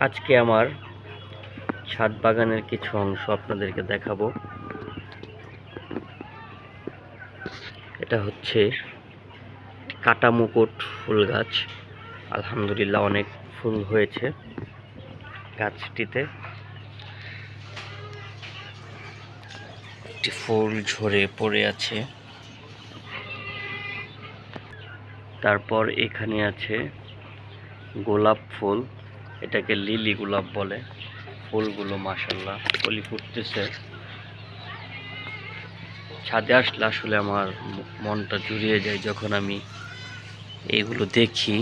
আজকে আমার ছাদ বাগানের কিছু অংশ আপনাদেরকে দেখাবো। এটা হচ্ছে কাটা মুকুট ফুল গাছ। আলহামদুলিল্লাহ অনেক ফুল হয়েছে গাছটিতে। একটি ফুল ঝরে পড়ে আছে। তারপর এখানে আছে গোলাপ ফুল, এটাকে লিলি গোলাপ বলে। ফুলগুলো মাশাআল্লাহ কলি ফুটতেছে। ছাদে আসলে আসলে আমার মনটা জুড়িয়ে যায় যখন আমি এইগুলো দেখি।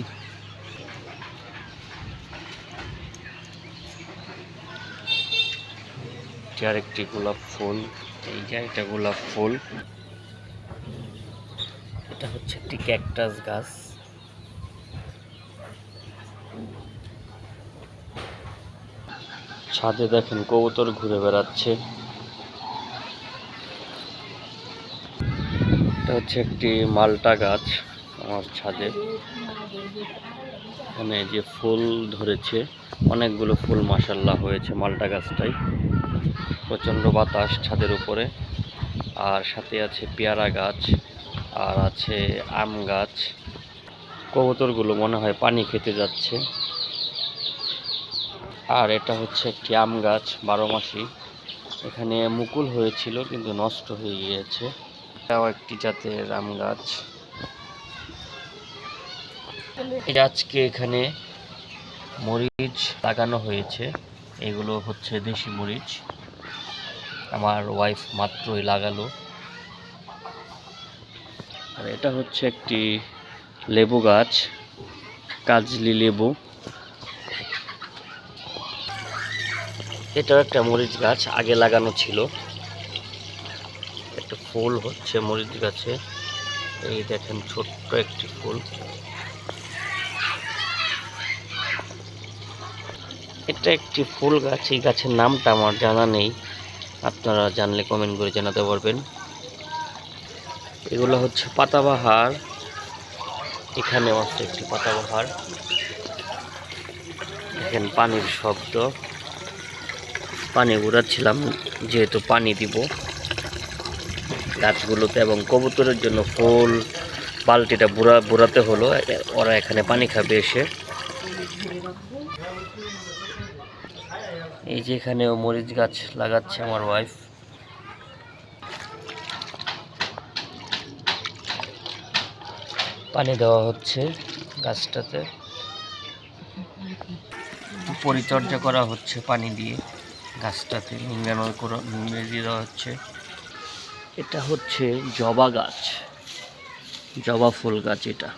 আরেকটি গোলাপ ফুল, এই যে একটা গোলাপ ফুল। এটা হচ্ছে একটি ক্যাকটাস গাছ। ছাদে দেখেন কবুতর ঘুরে বেড়াচ্ছে। এটা হচ্ছে একটি মালটা গাছ আমার ছাদে। এখানে যে ফুল ধরেছে, অনেকগুলো ফুল মাশাআল্লাহ হয়েছে মালটা গাছটাই। প্রচণ্ড বাতাস ছাদের উপরে। আর সাথে আছে পেয়ারা গাছ, আর আছে আম গাছ। কবুতরগুলো মনে হয় পানি খেতে যাচ্ছে। আর এটা হচ্ছে একটি আম গাছ 12 মাসি। এখানে মুকুল হয়েছিল কিন্তু নষ্ট হয়ে গিয়েছে। এটাও একটি জাতের আম গাছ। এটা আজকে এখানে মরিচ লাগানো হয়েছে। এগুলো হচ্ছে দেশি মরিচ। আমার ওয়াইফ মাত্রই লাগালো। আর এটা হচ্ছে একটি লেবু গাছ, কাজলি লেবু। এটাও একটা মরিচ গাছ, আগে লাগানো ছিল। একটা ফুল হচ্ছে মরিচ গাছে, এই দেখেন ছোট্ট একটি ফুল। এটা একটি ফুল গাছ, এই গাছের নামটা আমার জানা নেই, আপনারা জানলে কমেন্ট করে জানাতে পারবেন। এগুলো হচ্ছে পাতাবাহার। এখানেও আছে একটি পাতাবাহার। দেখেন পানির শব্দ, পানি ঘুরাচ্ছিলাম যেহেতু পানি দিব গাছগুলোতে, এবং কবুতরের জন্য ফুল বালতিটা বুড়াতে হলো, ওরা এখানে পানি খাবে এসে। এই যে এখানেও মরিচ গাছ লাগাচ্ছে আমার ওয়াইফ। পানি দেওয়া হচ্ছে গাছটাতে, পরিচর্যা করা হচ্ছে পানি দিয়ে গাছটাতে, নিংড়ে দেওয়া হচ্ছে। এটা হচ্ছে জবা গাছ, জবা ফুল গাছ এটা।